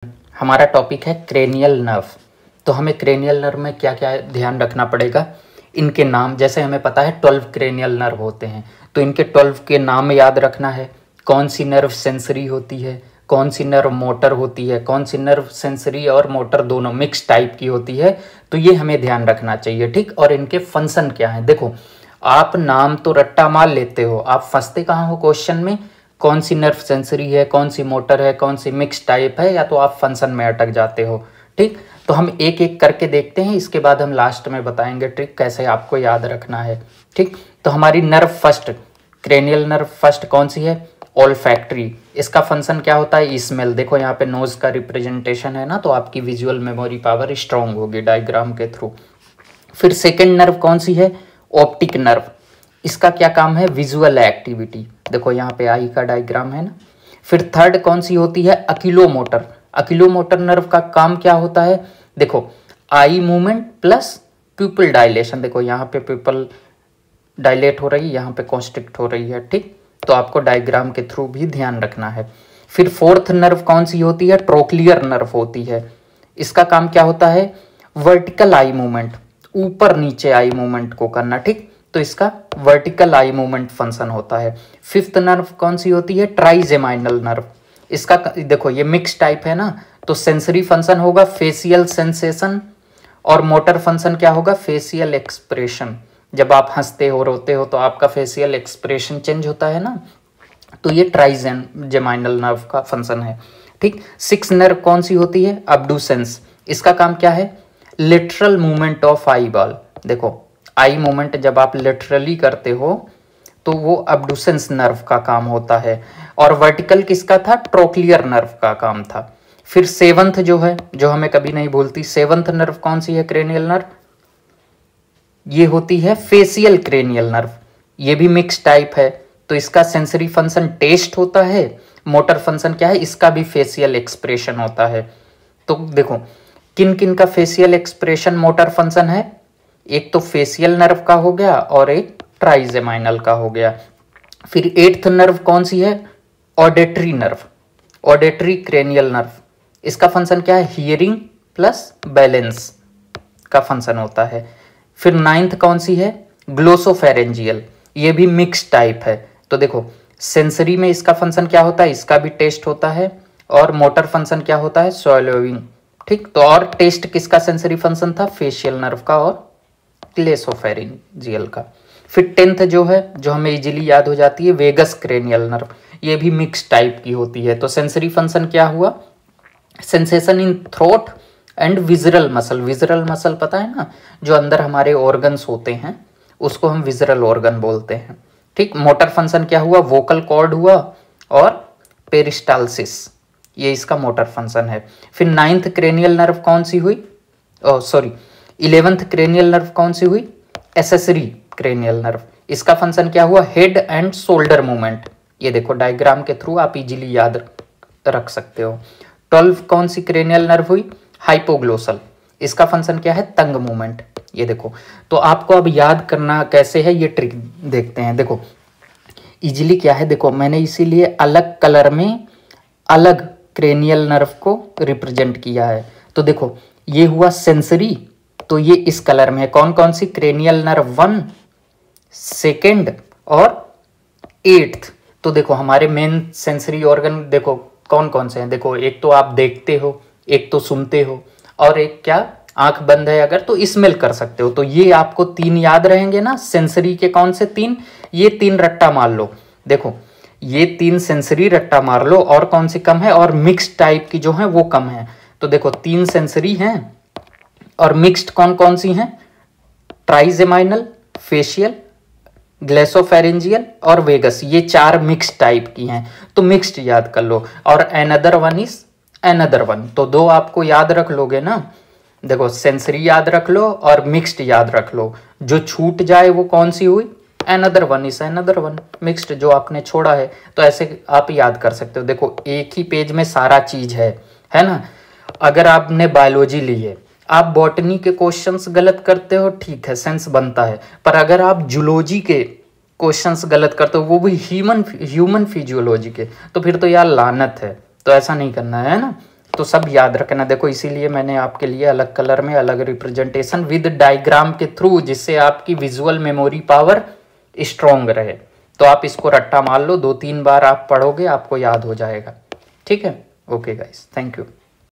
हमारा टॉपिक है cranial nerve. तो हमें क्रेनियल नर्व में क्या क्या ध्यान रखना पड़ेगा। इनके नाम, जैसे हमें पता है 12 क्रेनियल नर्व होते हैं, तो इनके 12 के नाम याद रखना है। कौन सी नर्व सेंसरी होती है, कौन सी नर्व मोटर होती है, कौन सी नर्व सेंसरी और मोटर दोनों मिक्स टाइप की होती है, तो ये हमें ध्यान रखना चाहिए, ठीक। और इनके फंक्शन क्या है। देखो, आप नाम तो रट्टा मार लेते हो, आप फंसते कहाँ हो क्वेश्चन में, कौन सी नर्व सेंसरी है, कौन सी मोटर है, कौन सी मिक्स टाइप है, या तो आप फंक्शन में अटक जाते हो, ठीक। तो हम एक एक करके देखते हैं, इसके बाद हम लास्ट में बताएंगे ट्रिक कैसे आपको याद रखना है, ठीक। तो हमारी nerve first, cranial nerve first कौन सी है, ओल्फैक्टरी। इसका फंक्शन क्या होता है, स्मेल। देखो यहाँ पे नोज का रिप्रेजेंटेशन है ना, तो आपकी विजुअल मेमोरी पावर स्ट्रांग होगी डायग्राम के थ्रू। फिर सेकेंड नर्व कौन सी है, ऑप्टिक नर्व। इसका क्या काम है, विजुअल एक्टिविटी। देखो यहाँ पे आई का डायग्राम है ना। फिर थर्ड कौन सी होती है, अकिलोमोटर। अकिलोमोटर नर्व का काम क्या होता है, देखो eye movement plus pupil dilation. देखो यहाँ पे प्यूपल डायलेट हो रही है, यहाँ पे कॉन्स्ट्रिक्ट हो रही है, ठीक। तो आपको डायग्राम के थ्रू भी ध्यान रखना है। फिर फोर्थ नर्व कौन सी होती है, ट्रोक्लियर नर्व होती है। इसका काम क्या होता है, वर्टिकल आई मूवमेंट, ऊपर नीचे आई मूवमेंट को करना, ठीक। तो इसका वर्टिकल आई मूवमेंट फंक्शन होता है। फिफ्थ नर्व कौन सी होती है, ट्राइजेमाइनल नर्व। इसका देखो ये मिक्स टाइप है ना, तो सेंसरी फंक्शन होगा फेशियल सेंसेशन, और मोटर फंक्शन क्या होगा, फेशियल एक्सप्रेशन। जब आप हंसते हो, रोते हो, तो आपका फेशियल एक्सप्रेशन चेंज होता है ना, तो ये ट्राइजेमाइनल नर्व का फंक्शन है, ठीक। सिक्स नर्व कौन सी होती है, अब्डुसेंस। इसका काम क्या है, literal movement of eye ball. देखो आई मूवमेंट जब आप लिटरली करते हो तो वो अब्डुसेंस नर्व का काम होता है। और वर्टिकल किसका था, ट्रोक्लियर नर्व का काम था। फिर सेवंथ जो है, जो हमें कभी नहीं भूलती, सेवंथ नर्व कौन सी है, क्रेनियल नर्व, ये होती है फेशियल क्रेनियल नर्व। ये भी मिक्स टाइप है, तो इसका सेंसरी फंक्शन टेस्ट होता है, मोटर फंक्शन क्या है, इसका भी फेशियल एक्सप्रेशन होता है। तो देखो किन किन का फेशियल एक्सप्रेशन मोटर फंक्शन है, एक तो फेशियल नर्व का हो गया और एक ट्राइजेमाइनल का हो गया। फिर एट्थ नर्व कौन सी है, auditory nerve, auditory cranial nerve. इसका फंक्शन क्या है, हियरिंग प्लस बैलेंस का फंक्शन होता है। फिर नाइन्थ कौन सी है, ग्लोसोफेरेंजियल। ये भी मिक्स टाइप है। तो देखो सेंसरी में इसका फंक्शन क्या होता है, इसका भी टेस्ट होता है, और मोटर फंक्शन क्या होता है, स्वैलोइंग, ठीक। तो और टेस्ट किसका सेंसरी फंक्शन था, फेशियल नर्व का और ग्लोसोफेरेंजियल का। फिर टेंथ जो है, जो हमें इजीली याद हो जाती है, वेगस क्रेनियल नर्व। ये भी मिक्स टाइप की होती है। तो सेंसरी फंक्शन क्या हुआ, sensation in throat and visceral muscle. Visceral muscle पता है ना, जो अंदर हमारे ऑर्गन्स होते हैं, उसको हम विजरल ऑर्गन बोलते हैं, ठीक। मोटर फंक्शन क्या हुआ, वोकल कॉर्ड हुआ और पेरिस्टालसिस, ये इसका मोटर फंक्शन है। फिर नाइन्थ क्रेनियल नर्व कौन सी हुई, सॉरी 11th क्रेनियल नर्व कौन सी हुई, एसेसरी क्रेनियल नर्व। इसका फंक्शन क्या हुआ, हेड एंड शोल्डर मूवमेंट। ये देखो डायग्राम के थ्रू आप इजीली याद रख सकते हो। 12 कौन सी क्रेनियल नर्व हुई, हाइपोग्लोसल। इसका फंक्शन क्या है, टंग मूवमेंट। ये देखो, तो आपको अब याद करना कैसे है, ये ट्रिक देखते हैं। देखो इजीली क्या है, देखो मैंने इसीलिए अलग कलर में अलग क्रेनियल नर्व को रिप्रेजेंट किया है। तो देखो ये हुआ सेंसरी, तो ये इस कलर में है। कौन कौन सी, क्रेनियल नर्व 1, सेकेंड और 8th। तो देखो हमारे मेन सेंसरी ऑर्गन देखो कौन कौन से हैं। देखो एक तो आप देखते हो, एक तो सुनते हो, और एक क्या, आंख बंद है अगर तो स्मेल कर सकते हो। तो ये आपको 3 याद रहेंगे ना, सेंसरी के कौन से 3, ये 3 रट्टा मार लो। देखो ये 3 सेंसरी रट्टा मार लो, और कौन सी कम है, और मिक्स टाइप की जो है वो कम है। तो देखो 3 सेंसरी हैं और मिक्स्ड कौन कौन सी हैं, ट्राइजेमाइनल, फेशियल, ग्लेसोफेरेंजियल और वेगस। ये 4 मिक्स टाइप की हैं, तो मिक्स्ड याद कर लो। और another one is another one, तो 2 आपको याद रख लोगे ना। देखो सेंसरी याद रख लो और मिक्स्ड याद रख लो। जो छूट जाए वो कौन सी हुई, another one is another one, mixed जो आपने छोड़ा है। तो ऐसे आप याद कर सकते हो। देखो एक ही पेज में सारा चीज है ना। अगर आपने बायोलॉजी ली है, आप बॉटनी के क्वेश्चंस गलत करते हो, ठीक है, सेंस बनता है। पर अगर आप जूलॉजी के क्वेश्चंस गलत करते हो, वो भी ह्यूमन फिजियोलॉजी के, तो फिर तो यार लानत है। तो ऐसा नहीं करना है ना। तो सब याद रखना। देखो इसीलिए मैंने आपके लिए अलग कलर में अलग रिप्रेजेंटेशन विद डायग्राम के थ्रू, जिससे आपकी विजुअल मेमोरी पावर स्ट्रॉन्ग रहे। तो आप इसको रट्टा मार लो, 2-3 बार आप पढ़ोगे आपको याद हो जाएगा। ठीक है, ओके गाइस, थैंक यू।